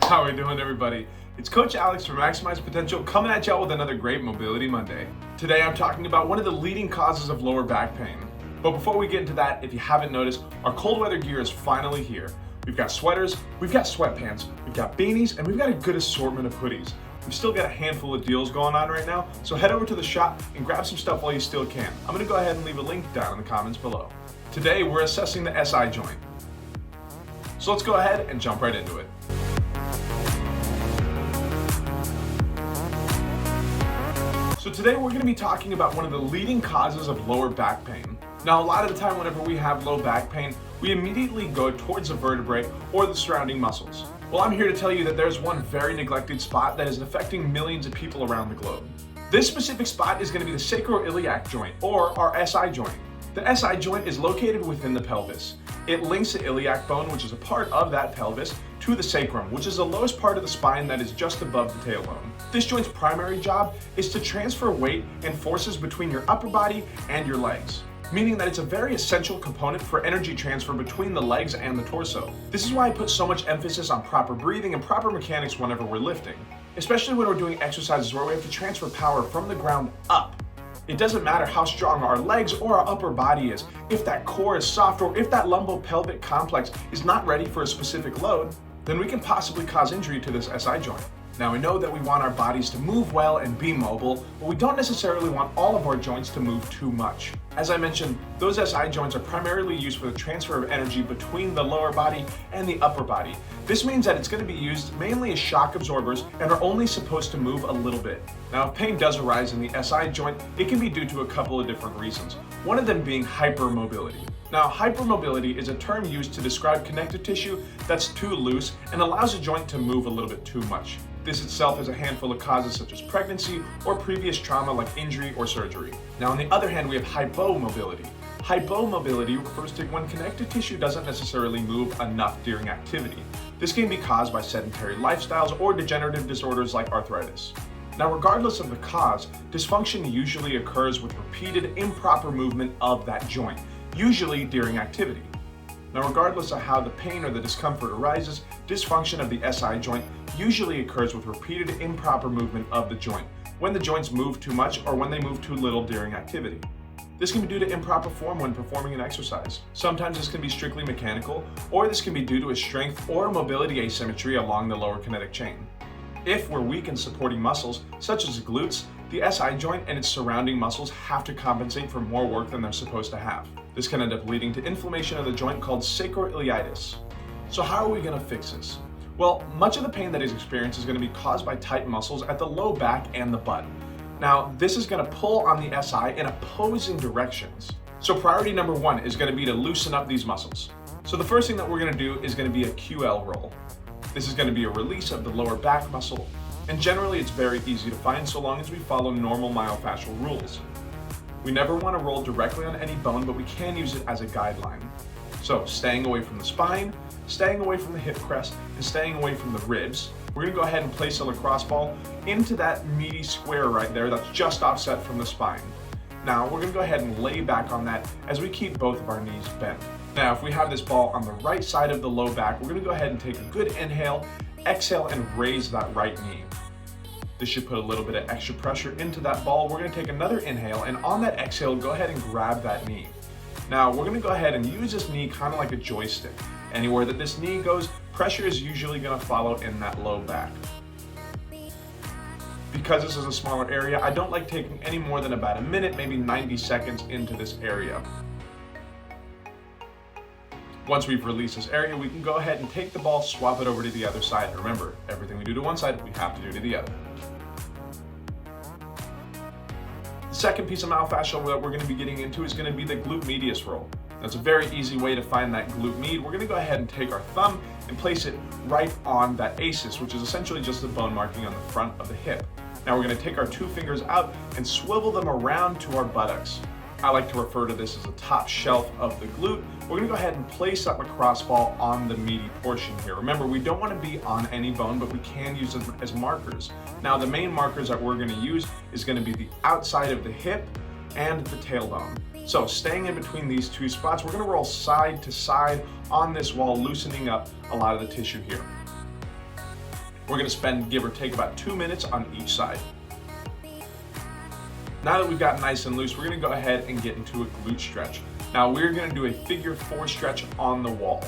How are we doing, everybody? It's Coach Alex from Maximize Potential coming at y'all with another great Mobility Monday. Today I'm talking about one of the leading causes of lower back pain. But before we get into that, if you haven't noticed, our cold weather gear is finally here. We've got sweaters, we've got sweatpants, we've got beanies, and we've got a good assortment of hoodies. We've still got a handful of deals going on right now, so head over to the shop and grab some stuff while you still can. I'm gonna go ahead and leave a link down in the comments below. Today we're assessing the SI joint. So let's go ahead and jump right into it. So today we're going to be talking about one of the leading causes of lower back pain. Now, a lot of the time whenever we have low back pain, we immediately go towards the vertebrae or the surrounding muscles. Well, I'm here to tell you that there's one very neglected spot that is affecting millions of people around the globe. This specific spot is going to be the sacroiliac joint, or our SI joint. The SI joint is located within the pelvis. It links the iliac bone, which is a part of that pelvis, to the sacrum, which is the lowest part of the spine that is just above the tailbone. This joint's primary job is to transfer weight and forces between your upper body and your legs, meaning that it's a very essential component for energy transfer between the legs and the torso. This is why I put so much emphasis on proper breathing and proper mechanics whenever we're lifting, especially when we're doing exercises where we have to transfer power from the ground up. It doesn't matter how strong our legs or our upper body is. If that core is soft or if that lumbopelvic complex is not ready for a specific load, then we can possibly cause injury to this SI joint. Now, we know that we want our bodies to move well and be mobile, but we don't necessarily want all of our joints to move too much. As I mentioned, those SI joints are primarily used for the transfer of energy between the lower body and the upper body. This means that it's going to be used mainly as shock absorbers and are only supposed to move a little bit. Now, if pain does arise in the SI joint, it can be due to a couple of different reasons, one of them being hypermobility. Now, hypermobility is a term used to describe connective tissue that's too loose and allows a joint to move a little bit too much. This itself has a handful of causes such as pregnancy or previous trauma like injury or surgery. Now, on the other hand, we have hypomobility. Hypomobility refers to when connective tissue doesn't necessarily move enough during activity. This can be caused by sedentary lifestyles or degenerative disorders like arthritis. Now, regardless of the cause, dysfunction usually occurs with repeated improper movement of that joint, usually during activity. Now, regardless of how the pain or the discomfort arises, dysfunction of the SI joint usually occurs with repeated improper movement of the joint, when the joints move too much or when they move too little during activity. This can be due to improper form when performing an exercise. Sometimes this can be strictly mechanical, or this can be due to a strength or mobility asymmetry along the lower kinetic chain. If we're weak in supporting muscles, such as the glutes, the SI joint and its surrounding muscles have to compensate for more work than they're supposed to have. This can end up leading to inflammation of the joint called sacroiliitis. So how are we going to fix this? Well, much of the pain that is experienced is going to be caused by tight muscles at the low back and the butt. Now, this is going to pull on the SI in opposing directions. So priority number one is going to be to loosen up these muscles. So the first thing that we're going to do is going to be a QL roll. This is going to be a release of the lower back muscle, and generally it's very easy to find so long as we follow normal myofascial rules. We never want to roll directly on any bone, but we can use it as a guideline. So staying away from the spine, staying away from the hip crest, and staying away from the ribs. We're going to go ahead and place a lacrosse ball into that meaty square right there that's just offset from the spine. Now we're going to go ahead and lay back on that as we keep both of our knees bent. Now, if we have this ball on the right side of the low back, we're going to go ahead and take a good inhale, exhale, and raise that right knee. This should put a little bit of extra pressure into that ball. We're going to take another inhale, and on that exhale, go ahead and grab that knee. Now, we're going to go ahead and use this knee kind of like a joystick. Anywhere that this knee goes, pressure is usually going to follow in that low back. Because this is a smaller area, I don't like taking any more than about a minute, maybe 90 seconds into this area. Once we've released this area, we can go ahead and take the ball, swap it over to the other side. Remember, everything we do to one side, we have to do to the other. The second piece of myofascial that we're going to be getting into is going to be the glute medius roll. That's a very easy way to find that glute med. We're going to go ahead and take our thumb and place it right on that ASIS, which is essentially just the bone marking on the front of the hip. Now we're going to take our two fingers out and swivel them around to our buttocks. I like to refer to this as a top shelf of the glute. We're going to go ahead and place that lacrosse ball on the meaty portion here. Remember, we don't want to be on any bone, but we can use them as markers. Now, the main markers that we're going to use is going to be the outside of the hip and the tailbone. So staying in between these two spots, we're going to roll side to side on this wall, loosening up a lot of the tissue here. We're gonna spend, give or take, about 2 minutes on each side. Now that we've got nice and loose, we're gonna go ahead and get into a glute stretch. Now we're gonna do a figure 4 stretch on the wall.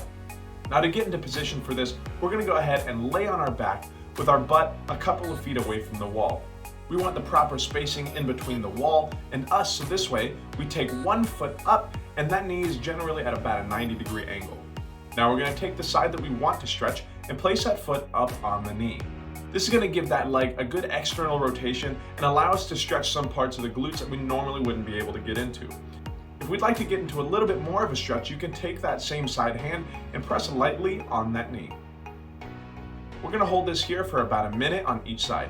Now to get into position for this, we're gonna go ahead and lay on our back with our butt a couple of feet away from the wall. We want the proper spacing in between the wall and us, so this way we take 1 foot up and that knee is generally at about a 90-degree angle. Now we're gonna take the side that we want to stretch and place that foot up on the knee. This is gonna give that leg a good external rotation and allow us to stretch some parts of the glutes that we normally wouldn't be able to get into. If we'd like to get into a little bit more of a stretch, you can take that same side hand and press lightly on that knee. We're gonna hold this here for about a minute on each side.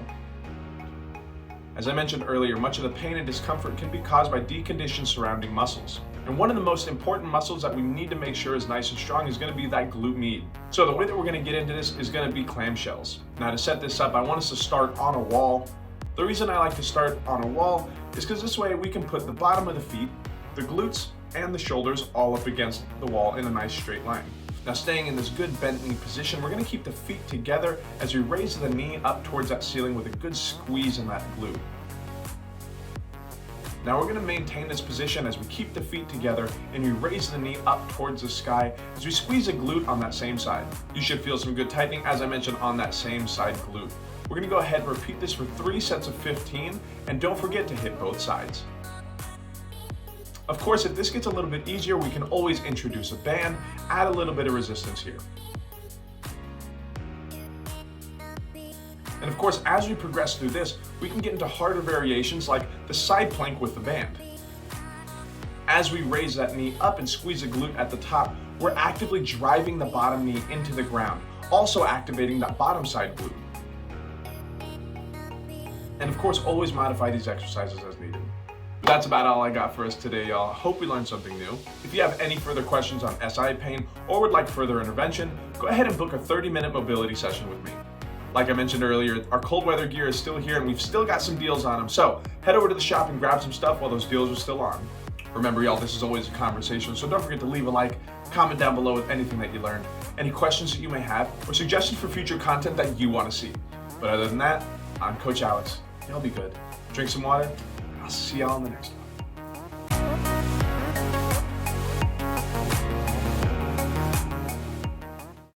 As I mentioned earlier, much of the pain and discomfort can be caused by deconditioned surrounding muscles. And one of the most important muscles that we need to make sure is nice and strong is going to be that glute med. So the way that we're going to get into this is going to be clamshells. Now to set this up, I want us to start on a wall. The reason I like to start on a wall is because this way we can put the bottom of the feet, the glutes, and the shoulders all up against the wall in a nice straight line. Now staying in this good bent knee position, we're going to keep the feet together as we raise the knee up towards that ceiling with a good squeeze in that glute. Now we're going to maintain this position as we keep the feet together and we raise the knee up towards the sky as we squeeze a glute on that same side. You should feel some good tightening, as I mentioned, on that same side glute. We're going to go ahead and repeat this for 3 sets of 15, and don't forget to hit both sides. Of course, if this gets a little bit easier, we can always introduce a band, add a little bit of resistance here. And of course, as we progress through this, we can get into harder variations like the side plank with the band. As we raise that knee up and squeeze the glute at the top, we're actively driving the bottom knee into the ground, also activating that bottom side glute. And of course, always modify these exercises as needed. That's about all I got for us today, y'all. Hope we learned something new. If you have any further questions on SI pain or would like further intervention, go ahead and book a 30-minute mobility session with me. Like I mentioned earlier, our cold weather gear is still here and we've still got some deals on them. So head over to the shop and grab some stuff while those deals are still on. Remember, y'all, this is always a conversation, so don't forget to leave a like, comment down below with anything that you learned, any questions that you may have, or suggestions for future content that you want to see. But other than that, I'm Coach Alex. Y'all be good. Drink some water. I'll see y'all in the next one.